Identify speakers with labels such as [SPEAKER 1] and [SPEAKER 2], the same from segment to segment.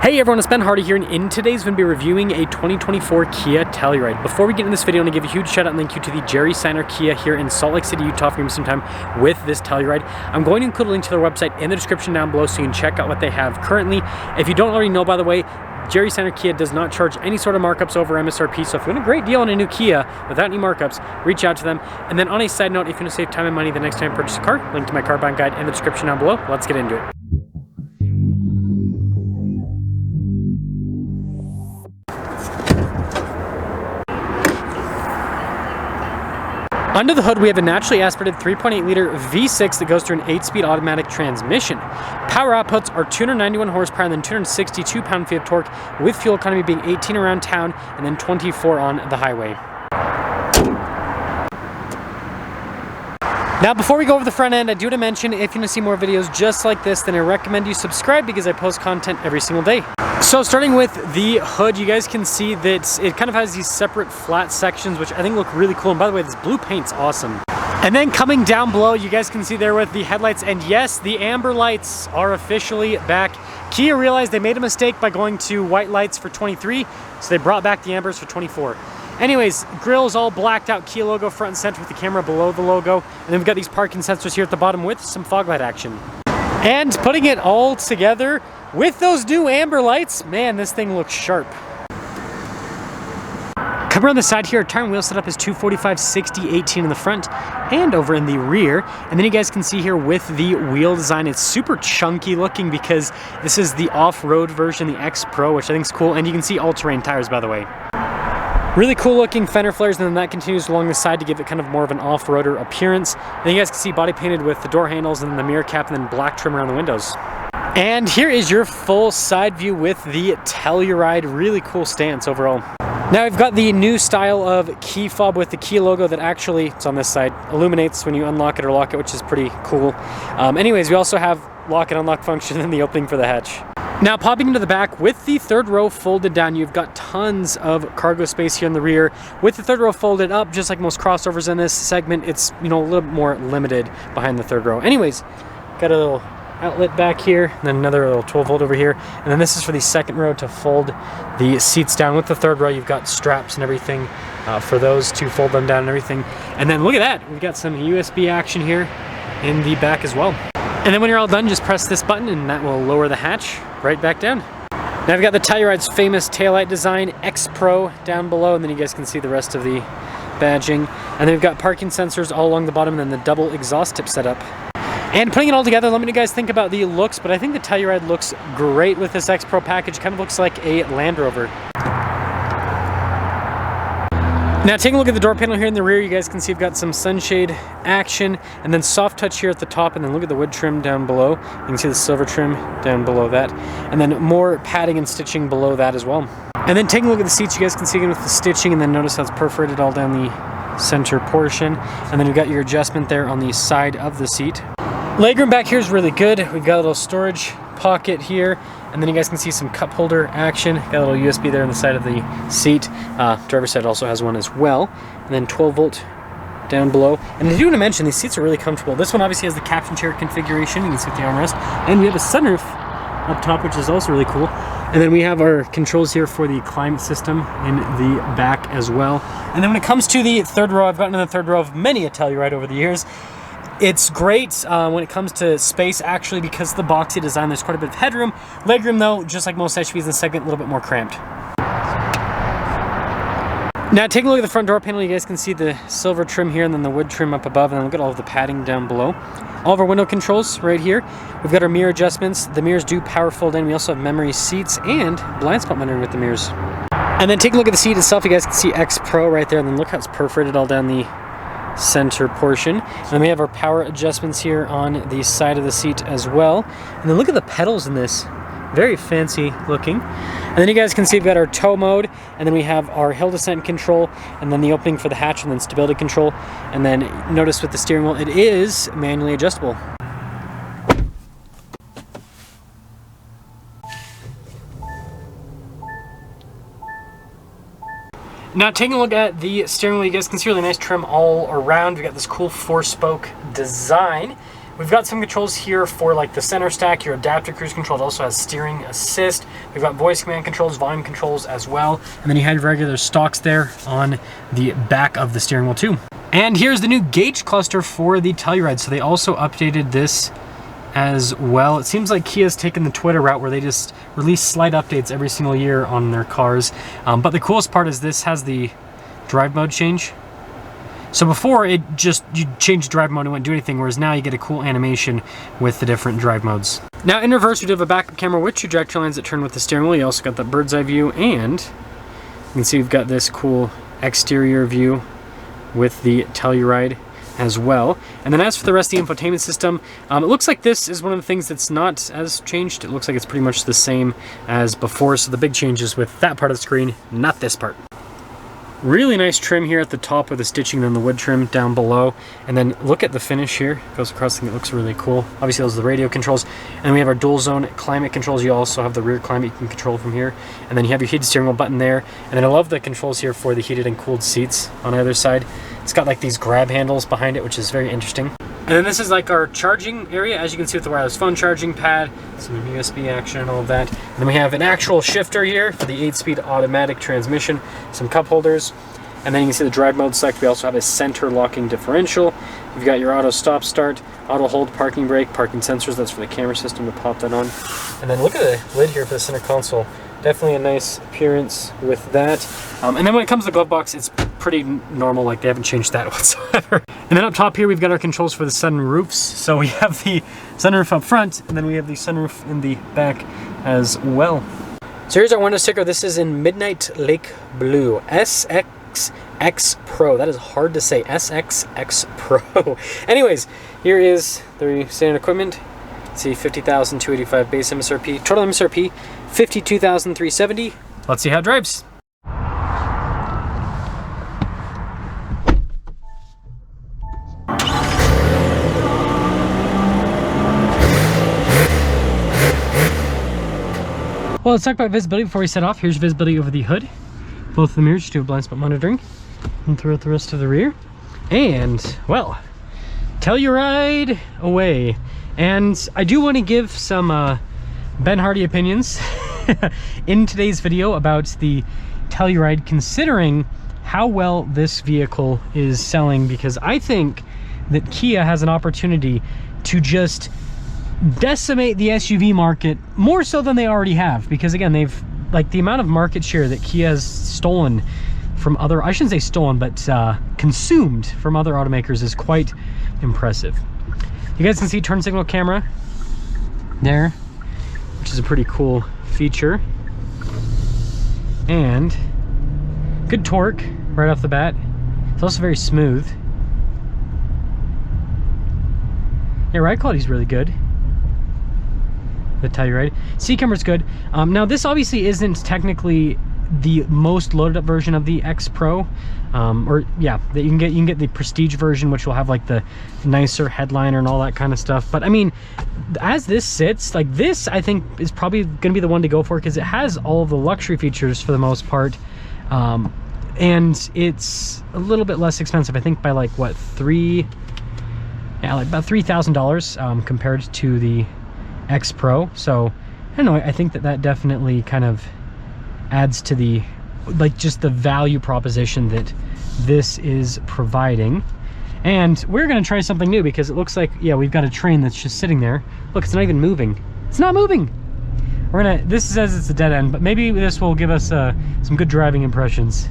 [SPEAKER 1] Hey everyone, it's Ben Hardy here, and in today's video, we're going to be reviewing a 2024 Kia Telluride. Before we get into this video, I want to give a huge shout out and thank you to the Jerry Signer Kia here in Salt Lake City, Utah for giving me some time with this Telluride. I'm going to include a link to their website in the description down below so you can check out what they have currently. If you don't already know, by the way, Jerry Signer Kia does not charge any sort of markups over MSRP, so if you want a great deal on a new Kia without any markups, reach out to them. And then on a side note, if you want to save time and money the next time you purchase a car, link to my car buying guide in the description down below. Let's get into it. Under the hood, we have a naturally aspirated 3.8-liter V6 that goes through an 8-speed automatic transmission. Power outputs are 291 horsepower and then 262 pound-feet of torque, with fuel economy being 18 around town and then 24 on the highway. Now, before we go over the front end, I do want to mention, if you want to see more videos just like this, then I recommend you subscribe because I post content every single day. So starting with the hood, you guys can see that it kind of has these separate flat sections, which I think look really cool. And by the way, this blue paint's awesome. And then coming down below, you guys can see there with the headlights, and yes, the amber lights are officially back. Kia realized they made a mistake by going to white lights for 23, so they brought back the ambers for 24. Anyways, grill's all blacked out, Kia logo front and center with the camera below the logo. And then we've got these parking sensors here at the bottom with some fog light action. And putting it all together with those new amber lights, man, this thing looks sharp. Coming around the side here, tire and wheel setup is 245, 60, 18 in the front and over in the rear. And then you guys can see here with the wheel design, it's super chunky looking because this is the off-road version, the X-Pro, which I think is cool. And you can see all-terrain tires, by the way. Really cool looking fender flares, and then that continues along the side to give it kind of more of an off-roader appearance. Then you guys can see body painted with the door handles and then the mirror cap and then black trim around the windows. And here is your full side view with the Telluride. Really cool stance overall. Now we've got the new style of key fob with the Kia logo that actually, it's on this side, illuminates when you unlock it or lock it, which is pretty cool. Anyways, we also have lock and unlock function in the opening for the hatch. Now popping into the back with the third row folded down, you've got tons of cargo space here in the rear. With the third row folded up, just like most crossovers in this segment, it's, you know, a little bit more limited behind the third row. Anyways, got a little outlet back here, and then another little 12-volt over here. And then this is for the second row to fold the seats down. With the third row, you've got straps and everything for those to fold them down and everything. And then look at that, we've got some USB action here in the back as well. And then when you're all done, just press this button and that will lower the hatch right back down. Now I've got the Telluride's famous taillight design, X-Pro, down below, and then you guys can see the rest of the badging. And then we've got parking sensors all along the bottom, and then the double exhaust tip setup. And putting it all together, let me know what you guys think about the looks, but I think the Telluride looks great with this X-Pro package. Kind of looks like a Land Rover. Now taking a look at the door panel here in the rear, you guys can see we've got some sunshade action and then soft touch here at the top, and then look at the wood trim down below. You can see the silver trim down below that, and then more padding and stitching below that as well. And then taking a look at the seats, you guys can see again with the stitching, and then notice how it's perforated all down the center portion. And then we've got your adjustment there on the side of the seat. Legroom back here is really good. We've got a little storage pocket here, and then you guys can see some cup holder action. Got a little USB there on the side of the seat. Driver's side also has one as well. And then 12-volt down below. And I do want to mention, these seats are really comfortable. This one obviously has the captain chair configuration. You can see with the armrest. And we have a sunroof up top, which is also really cool. And then we have our controls here for the climate system in the back as well. And then when it comes to the third row, I've gotten in the third row of many a Telluride over the years. It's great when it comes to space, actually, because of the boxy design. There's quite a bit of headroom. Legroom, though, just like most SUVs in the segment, a little bit more cramped. Now, taking a look at the front door panel, you guys can see the silver trim here and then the wood trim up above, and then look at all of the padding down below. All of our window controls right here. We've got our mirror adjustments. The mirrors do power fold in. We also have memory seats and blind spot monitoring with the mirrors. And then taking a look at the seat itself, you guys can see X-Pro right there, and then look how it's perforated all down the center portion. And then we have our power adjustments here on the side of the seat as well. And then look at the pedals in this. Very fancy looking. And then you guys can see we've got our tow mode, and then we have our hill descent control, and then the opening for the hatch, and then stability control. And then notice with the steering wheel, it is manually adjustable. Now taking a look at the steering wheel, you guys can see really nice trim all around. We've got this cool 4-spoke design. We've got some controls here for like the center stack, your adaptive cruise control. It also has steering assist. We've got voice command controls, volume controls as well. And then you have regular stocks there on the back of the steering wheel too. And here's the new gauge cluster for the Telluride. So they also updated this as well. It seems like Kia's taken the Twitter route where they just release slight updates every single year on their cars. But the coolest part is this has the drive mode change. So before it just, you change drive mode and wouldn't do anything, whereas now you get a cool animation with the different drive modes. Now in reverse, we do have a backup camera with trajectory lines that turn with the steering wheel. You also got that bird's eye view, and you can see we've got this cool exterior view with the Telluride as well. And then as for the rest of the infotainment system, it looks like this is one of the things that's not as changed. It looks like it's pretty much the same as before. So the big change is with that part of the screen, not this part. Really nice trim here at the top with the stitching, then the wood trim down below. And then look at the finish here. It goes across, I think it looks really cool. Obviously those are the radio controls. And we have our dual zone climate controls. You also have the rear climate you can control from here. And then you have your heated steering wheel button there. And then I love the controls here for the heated and cooled seats on either side. It's got like these grab handles behind it, which is very interesting. And then this is like our charging area, as you can see with the wireless phone charging pad, some USB action and all of that. And then we have an actual shifter here for the 8-speed automatic transmission, some cup holders, and then you can see the drive mode select. We also have a center locking differential. You've got your auto stop start, auto hold parking brake, parking sensors, that's for the camera system to pop that on. And then look at the lid here for the center console. Definitely a nice appearance with that. And then when it comes to the glove box, it's pretty normal, like they haven't changed that whatsoever. And then up top here, we've got our controls for the sunroofs. So we have the sunroof up front, and then we have the sunroof in the back as well. So here's our window sticker. This is in Midnight Lake Blue, SX Pro. That is hard to say, SX Pro. Anyways, here is the standard equipment. See, 50,285 base MSRP, total MSRP 52,370. Let's see how it drives. Well, let's talk about visibility before we set off. Here's visibility over the hood. Both of the mirrors do blind spot monitoring, and throughout the rest of the rear. And, well, Telluride away. And I do want to give some Ben Hardy opinions in today's video about the Telluride, considering how well this vehicle is selling, because I think that Kia has an opportunity to just decimate the SUV market more so than they already have, because again, they've, like, the amount of market share that Kia has stolen from other, I shouldn't say stolen, but consumed from other automakers is quite impressive. You guys can see turn signal camera there, which is a pretty cool feature. And good torque right off the bat. It's also very smooth. Yeah, ride quality is really good. The Telluride. Seat camera's good. Now this obviously isn't technically the most loaded up version of the X-Pro, or yeah, that you can get the Prestige version, which will have like the nicer headliner and all that kind of stuff. But I mean, as this sits, like this, I think is probably going to be the one to go for, because it has all of the luxury features for the most part, and it's a little bit less expensive. I think by like what, like about $3,000 compared to the X-Pro. So I don't know, I think that definitely kind of adds to the, like, just the value proposition that this is providing. And we're gonna try something new, because it looks like, yeah, we've got a train that's just sitting there. Look, it's not even moving. It's not moving. We're gonna, this says it's a dead end, but maybe this will give us some good driving impressions.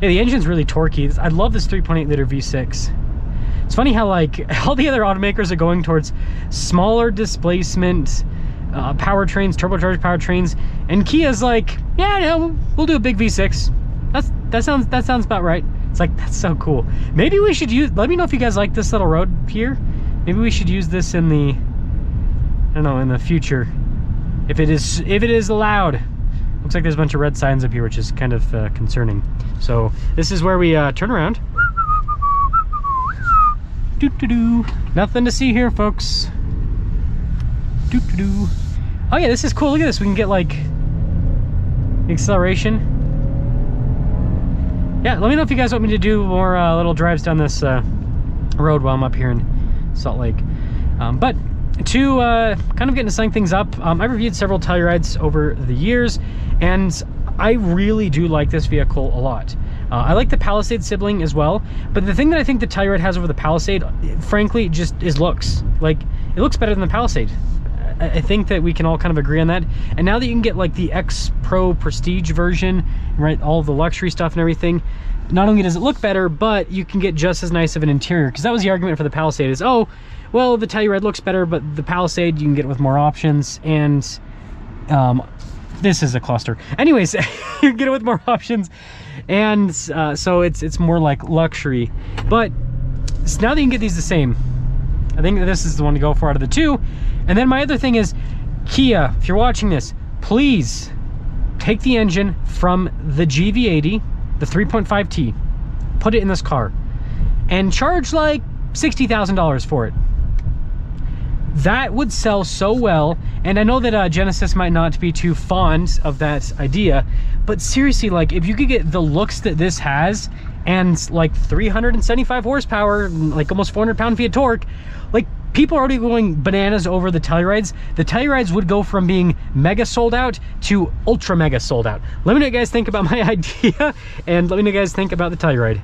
[SPEAKER 1] Yeah, the engine's really torquey. I love this 3.8 liter V6. It's funny how, like, all the other automakers are going towards smaller displacement powertrains, turbocharged powertrains, and Kia's like, yeah, no, we'll do a big V6. That sounds about right. It's like, that's so cool. Maybe we should use, let me know if you guys like this little road here. Maybe we should use this in the, I don't know, in the future, if it is allowed. Looks like there's a bunch of red signs up here, which is kind of concerning. So this is where we turn around. Doo-doo-doo. Nothing to see here, folks. Doo-doo-doo. Oh yeah, this is cool. Look at this. We can get like acceleration. Yeah, let me know if you guys want me to do more little drives down this road while I'm up here in Salt Lake. But to kind of get into setting things up, I reviewed several Tellurides over the years, and I really do like this vehicle a lot. I like the Palisade sibling as well, but the thing that I think the Telluride has over the Palisade, frankly, just is looks. Like, it looks better than the Palisade. I think that we can all kind of agree on that. And now that you can get like the X-Pro Prestige version, right, all the luxury stuff and everything, not only does it look better, but you can get just as nice of an interior. Because that was the argument for the Palisade is, oh, well, the Telluride looks better, but the Palisade you can get it with more options. And this is a cluster. Anyways, you can get it with more options. And so it's more like luxury. But now that you can get these the same, I think that this is the one to go for out of the two. And then my other thing is, Kia, if you're watching this, please take the engine from the GV80, the 3.5T, put it in this car, and charge like $60,000 for it. That would sell so well. And I know that Genesis might not be too fond of that idea, but seriously, like, if you could get the looks that this has and like 375 horsepower, like almost 400 pound-feet of torque, like, people are already going bananas over the Tellurides. The Tellurides would go from being mega sold out to ultra mega sold out. Let me know what you guys think about my idea, and let me know what you guys think about the Telluride.